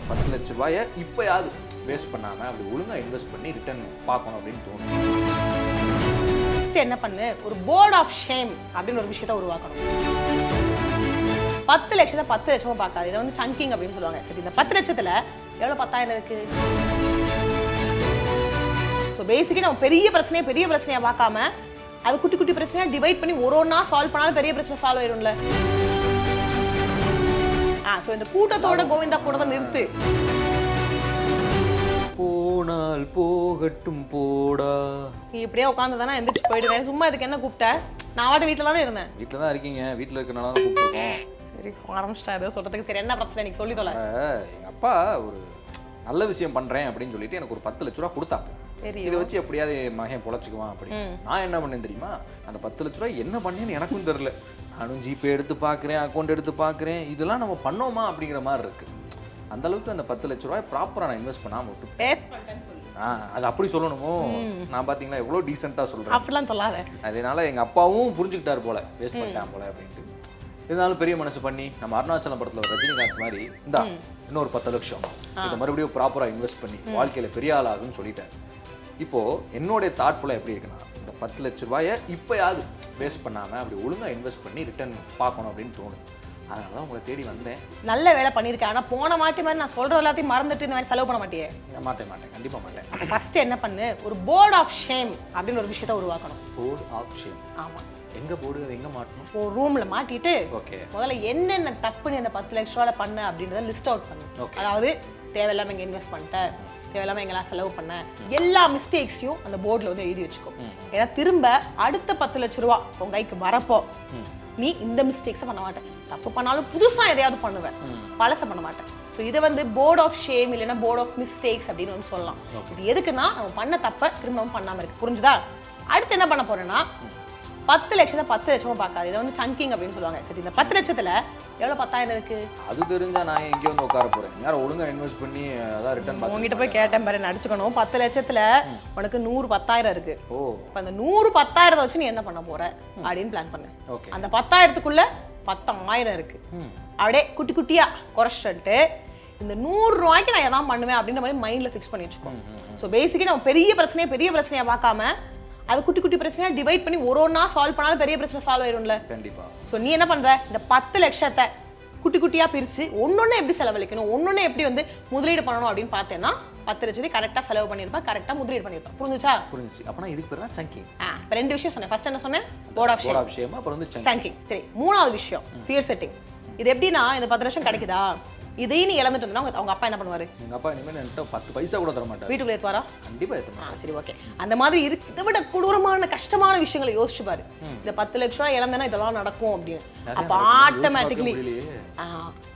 10 லட்ச ரூபாயை இப்போயாவது வேஸ்ட் பண்ணாமல் அப்படி ஒழுங்காக இன்வெஸ்ட் பண்ணி ரிட்டர்ன் பார்க்கணும் அப்படின்னு தோணும். என்ன பண்ணு, ஒரு போர்ட் ஆஃப் ஷேம் அப்படின்னு ஒரு விஷயத்தை உருவாக்கணும். 10 லட்சத்தை 10 லட்சமா பார்க்காது. இதை வந்து சங்கிங் அப்படின்னு சொல்லுவாங்க. சரி, இந்த 10 லட்சத்துல எவ்வளவு 10,000 இருக்கு? ஸோ பேசிக்கலி நம்ம பெரிய பிரச்சனையா பார்க்காம அது குட்டி குட்டி பிரச்சனையா டிவைட் பண்ணி ஒரு ஒன்றா சால்வ் பண்ணாலும் பெரிய பிரச்சனை சால்வ் ஆயிரும்ல. ஸோ இந்த கூட்டத்தோட கோவிந்தா கூட்டத்தை நிறுத்து. போனால் போகட்டும் போடா. நீ இப்படியே உட்காந்து தானே எந்திரிச்சு போயிடுவேன். சும்மா இதுக்கு என்ன கூப்பிட்ட? நான் வாட்ட வீட்டில் தானே இருந்தேன். வீட்டில் தான் இருக்கீங்க, வீட்டில் இருக்கனால தான் கூப்பிட்டுருக்கோம். சரி, ஆரம்பிச்சிட்டா ஏதோ சொல்றதுக்கு. சரி, என்ன பிரச்சனை நீங்க சொல்லி தொலை. எங்கள் அப்பா ஒரு நல்ல விஷயம் பண்ணுறேன் அப்படின்னு சொல்லிட்டு எனக்கு ஒரு 10 லட்ச ரூபா கொடுத்தாங்க. இதை வச்சு எப்படியாவது மகன் பொழைச்சிக்குவான் அப்படின்னு. நான் என்ன பண்ணேன் தெரியுமா? அந்த 10 லட்ச ரூபா என்ன பண்ணேன்னு எனக்கும் தெரியல. நானும் ஜிபே எடுத்து பார்க்குறேன், அக்கௌண்ட் எடுத்து பார்க்குறேன். இதெல்லாம் நம்ம பண்ணோமா அப்படிங்கிற மாதிரி இருக்கு. அந்த அளவுக்கு அந்த 10 லட்ச ரூபாய் ப்ராப்பராக நான் இன்வெஸ்ட் பண்ணாமல் விட்டு அது அப்படி சொல்லணுமோ? நான் பார்த்தீங்களா எவ்வளோ டீசெண்டாக சொல்கிறேன். அப்படிலாம் சொல்லாத. அதனால எங்கள் அப்பாவும் புரிஞ்சுக்கிட்டாரு போல, வேஸ்ட் பண்ணிட்டான் போல அப்படின்ட்டு. இருந்தாலும் பெரிய மனசு பண்ணி நம்ம அருணாச்சலம் படத்தில் ரஜினிகாந்த் மாதிரி இந்தா இன்னொரு 10 லட்சம் இதை மறுபடியும் ப்ராப்பராக இன்வெஸ்ட் பண்ணி வாழ்க்கையில் பெரிய ஆள் ஆகுன்னு சொல்லிட்டேன். இப்போது என்னுடைய தாட்ஃபுல்லாக எப்படி இருக்குன்னா, இந்த 10 லட்ச ரூபாயை இப்போயாவது வேஸ்ட் பண்ணாமல் அப்படி ஒழுங்காக இன்வெஸ்ட் பண்ணி ரிட்டர்ன் பார்க்கணும் அப்படின்னு தோணும். அதனால தான் உங்களை தேடி வந்தேன். நல்ல வேலை பண்ணியிருக்கேன். ஆனால் போன மாட்டி மாதிரி நான் சொல்கிற எல்லாத்தையும் மறந்துட்டு இந்த மாதிரி செலவு பண்ண மாட்டியே? மாட்டேன், கண்டிப்பாக மாட்டேன். அப்போ ஃபஸ்ட்டு என்ன பண்ணு, ஒரு போர்ட் ஆஃப் ஷேம் அப்படின்னு ஒரு விஷயத்தை உருவாக்கணும். Board of shame? ஆமாம். எங்கே போர்டு, அது எங்கே மாட்டணும்? ஒரு ரூமில் மாட்டிட்டு ஓகே, முதல்ல என்னென்ன தப்பு நீ அந்த 10 லட்ச ரூபாவில் பண்ண அப்படின்றத லிஸ்ட் அவுட் பண்ணு. அதாவது தேவையில்லாமல் இங்கே இன்வெஸ்ட் பண்ணிட்டேன், தேவையில்லாமல் எங்கெல்லாம் செலவு பண்ண, எல்லா மிஸ்டேக்ஸையும் அந்த போர்டில் வந்து எழுதி வச்சுக்கோ. ஏன்னா திரும்ப அடுத்த 10 லட்ச ரூபா உன் கைக்கு வரப்போ நீ இந்த மிஸ்டேக்ஸை பண்ண மாட்டேன். தப்பு பண்ணாலும் புதுசாக எதையாவது பண்ணுவேன், பழச பண்ண மாட்டேன். ஸோ இதை வந்து போர்ட் ஆஃப் ஷேம் இல்லைன்னா போர்ட் ஆஃப் மிஸ்டேக்ஸ் அப்படின்னு வந்து சொல்லலாம். இது எதுக்குன்னா நம்ம பண்ண தப்பை திரும்பவும் பண்ணாமல் இருக்கு. புரிஞ்சுதா? அடுத்து என்ன பண்ண போறேன்னா, 10 லட்சத்தை 10 லட்சமா பார்க்காது. இதை வந்து சங்கிங் அப்படின்னு சொல்லுவாங்க. சரி, இந்த 10 லட்சத்துல எவ்வளவு 10,000 இருக்கு? அது தெரிஞ்சா நான் எங்கே வந்து உட்கார போறேன்? யாரும் ஒழுங்கா இன்வெஸ்ட் பண்ணி அதான் ரிட்டர்ன் உங்ககிட்ட போய் கேட்டேன் பாரு, நடிச்சுக்கணும். 10 லட்சத்துல உனக்கு 100 10,000 இருக்கு. இப்போ அந்த 100 10,000 வச்சு நீ என்ன பண்ண போற அப்படின்னு பிளான் பண்ணு. அந்த 10,000க்குள்ள 10,000 இருக்கு. அப்படியே குட்டி குட்டியா குறைச்சிட்டு இந்த 100 ரூபாய்க்கு நான் எதாவது பண்ணுவேன் அப்படின்ற மாதிரி மைண்ட்ல ஃபிக்ஸ் பண்ணி வச்சுக்கோ. ஸோ பேசிக்கலி நம்ம பெரிய பிரச்சனையா பார்க்காம அது குட்டி குட்டி பிரச்சனையா டிவைட் பண்ணி ஒரு ஒன்றா சால்வ் பண்ணாலும் பெரிய பிரச்சனை சால்வ் ஆயிரும்ல. கண்டிப்பா. ஸோ நீ என்ன பண்ற, இந்த 10 லட்சத்தை குட்டி குட்டியா பிரிச்சு ஒன்னொன்னு எப்படி செலவழிக்கணும், ஒன்னொன்னு எப்படி வந்து முதலீடு பண்ணணும் அப்படின்னு பார்த்தேன்னா 10 லட்சத்தை கரெக்டா செலவு பண்ணிருப்பேன், கரெக்டா முதலீடு பண்ணிருப்பேன். புரிஞ்சுச்சா? புரிஞ்சுச்சு. அப்பனா இதுக்கு பேர் தான் சங்கிங். இப்போ 2 விஷயம் சொன்னேன். ஃபர்ஸ்ட் என்ன சொன்னேன்? Board of shame. அப்புறம் வந்து சங்கிங். சரி, மூணாவது விஷயம் ஃபியர் செட்டிங். இது எப்படின்னா, இந்த 10 லட்சம் கிடைக்குதா, இதையும் நீ இழந்துட்டு இருந்தா அவங்க அப்பா என்ன பண்ணுவாரு? எங்க அப்பா இனிமேல் என்கிட்ட 10 பைசா கூட தர மாட்டாரு. வீட்டுக்குள்ள ஏத்துவாரா? கண்டிப்பா ஏத்துமா. சரி, ஓகே. அந்த மாதிரி இதை விட கொடூரமான கஷ்டமான விஷயங்களை யோசிச்சு பாரு. இந்த 10 லட்ச ரூபாய் இழந்தனா இதெல்லாம் நடக்கும் அப்படின்னு. அப்ப ஆட்டோமேட்டிக்கலி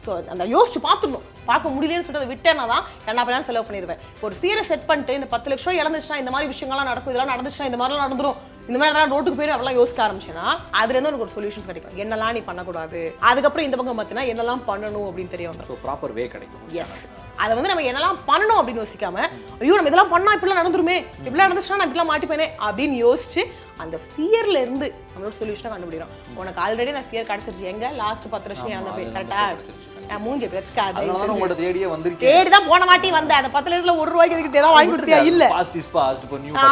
ஸோ அந்த யோசிச்சு பார்க்க முடியலன்னு சொல்லிட்டு அதை விட்டேன்னா தான் என்ன பண்ணாலும் செலவு பண்ணிடுவேன். ஒரு ஃபியரை செட் பண்ணிட்டு இந்த 10 லட்ச ரூபாய் இழந்துச்சுன்னா இந்த மாதிரி விஷயங்கள்லாம் நடக்கும், இதெல்லாம் நடந்துச்சுன்னா இந்த மாதிரிலாம் நடந்துரும், இந்த மாதிரி எல்லாம் ரோட்டுக்கு போய் அப்படிலாம் யோசிக்க ஆரம்பிச்சேன்னா அதுல இருந்து எனக்கு ஒரு சொல்யூஷன்ஸ் கிடைக்கும். என்னெல்லாம் நீ பண்ணக்கூடாது, அதுக்கப்புறம் இந்த பக்கம் பார்த்தீங்கன்னா என்னெல்லாம் பண்ணணும் அப்படின்னு தெரிய வரும். ஸோ ப்ராப்பர் வே கிடைக்கும். எஸ், அதை வந்து நம்ம என்னெல்லாம் பண்ணணும் அப்படின்னு யோசிக்காம, ஐயோ நம்ம இதெல்லாம் பண்ணா இப்படிலாம் நடந்துருமே, இப்படிலாம் நடந்துச்சுன்னா நான் இப்படிலாம் மாட்டிப்பேனே அப்படின்னு யோசிச்சு அந்த ஃபியர்ல இருந்து நம்மளோட சொல்யூஷனை கண்டுபிடிக்கிறோம். உனக்கு ஆல்ரெடி அந்த ஃபியர் கிடைச்சிருச்சு. எங்க லாஸ்ட் 10 வருஷம் அந்த கரெக்டா மூஞ்சி வச்சுக்காது. தேடிதான் போன மாட்டி வந்த அந்த 10 லட்சத்துல 1 ரூபாய்க்கு இருக்கிட்டே தான் வாங்கி கொடுத்தியா? இல்ல,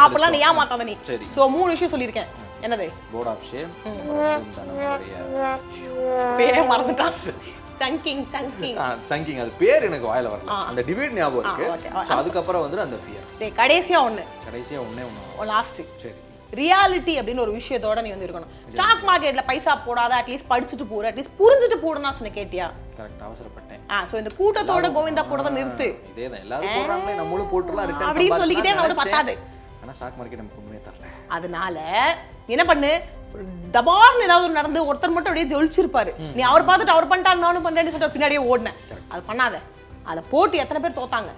அப்பெல்லாம் நீ ஏமாத்தாத நீ. சோ 3 விஷயம் சொல்லியிருக்கேன். என்னது? போர்ட் ஆஃப் ஷேம், மறந்துட்டான். சங்கிங் அது பேர் எனக்கு வாயில வரல. அந்த டிவைட் ஞாபகம் இருக்கு. சோ அதுக்கு அப்புறம் வந்து அந்த ஃபியர். கடைசியா ஒண்ணே லாஸ்ட். சரி, ரியாலிட்டி அப்படின்னு ஒரு விஷயத்தோட நீ வந்து இருக்கணும். ஸ்டாக் மார்க்கெட்ல பைசா போடாத, அட்லீஸ்ட் படிச்சுட்டு போற, அட்லீஸ்ட் புரிஞ்சுட்டு போடுனா சொன்ன கேட்டியா? கரெக்ட், அவசரப்பட்டேன். சோ இந்த கூட்டத்தோட கோவிந்தா போடுறத நிறுத்து. இதேதான் எல்லாரும் போறாங்களே, நம்மளும் போட்டுறலாம் ரிட்டர்ன் அப்படி சொல்லிக்கிட்டே நம்மள பத்தாது. ஆனா ஸ்டாக் மார்க்கெட் நமக்கு உண்மையே தெரியல. அதனால என்ன பண்ணு, டபார்னு ஏதாவது நடந்து ஒருத்தர் மட்டும் அப்படியே ஜொலிச்சிருப்பாரு, நீ அவர் பார்த்துட்டு அவர் பண்ணிட்டாரு நானும் பண்றேன்னு சொல்லிட்டு பின்னாடியே ஓடினேன். அது பண்ணாத. அதை போட்டு எத்தனை பேர் தோத்தாங்க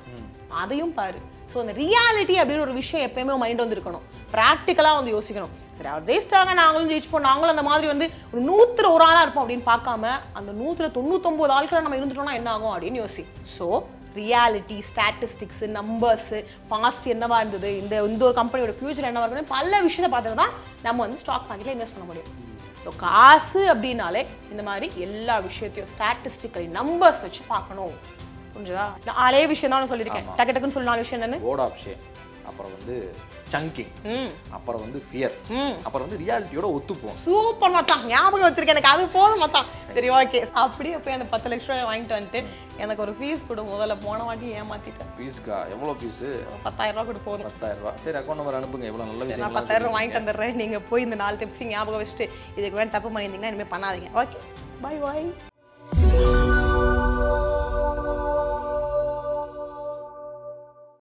அதையும் பாரு. ஸோ அந்த ரியாலிட்டி அப்படின்னு ஒரு விஷயம் எப்பயுமே மைண்ட் வந்து இருக்கணும். ப்ராக்டிக்கலாக வந்து யோசிக்கணும். சரி, அவர் ஜெயிச்சிட்டாங்க, நாங்களும் ஜெயிச்சுப்போம், நாங்களும் அந்த மாதிரி வந்து ஒரு 101 ஆளாக இருப்போம் அப்படின்னு பார்க்காம அந்த 199 ஆட்களை நம்ம இருந்துட்டோம்னா என்ன ஆகும் அப்படின்னு யோசி. So reality, statistics, numbers, past என்னவா இருந்தது, இந்த ஒரு கம்பெனியோட ஃபியூச்சர் என்னவா இருக்குன்னு பல விஷயத்தை பார்த்துட்டு தான் நம்ம வந்து ஸ்டாக் மார்க்கெட்டில் இன்வெஸ்ட் பண்ண முடியும். ஸோ காசு அப்படின்னாலே இந்த மாதிரி எல்லா விஷயத்தையும் ஸ்டாட்டிஸ்டிக்கலி நம்பர்ஸ் வச்சு பார்க்கணும். புரிஞ்சுதா? நான் 4 விஷயம் தான் சொல்லியிருக்கேன். டக்கு டக்குன்னு சொல்லி 4 விஷயம் என்னன்னு? போர்ட் ஆஃப் ஷேம், அப்புறம் வந்து சங்கிங், அப்புறம் வந்து ஃபியர், அப்புறம் வந்து ரியாலிட்டியோட ஒத்துப்போம். சூப்பர் மச்சான், ஞாபகம் வச்சிருக்கேன். எனக்கு அது போதும் மச்சான். சரி ஓகே, அப்படியே போய் அந்த 10 லட்ச ரூபாய் வாங்கிட்டு வந்துட்டு எனக்கு ஒரு ஃபீஸ் கொடு. முதல்ல போன வாட்டி ஏமாத்திட்டேன். ஃபீஸ்க்கா? எவ்வளோ ஃபீஸு? 10,000 ரூபா கொடு போதும். 10,000 ரூபா. சரி, அக்கௌண்ட் நம்பர் அனுப்புங்க. எவ்வளோ நல்ல விஷயம். நான் 10,000 ரூபா வாங்கிட்டு வந்துடுறேன். நீங்கள் போய் இந்த 4 டிப்ஸையும் ஞாபகம் வச்சுட்டு இதுக்கு வேணும் தப்பு பண்ணியிருந்தீங்கன்னா இனிமேல் பண்ணாதீங்க. Okay, bye bye.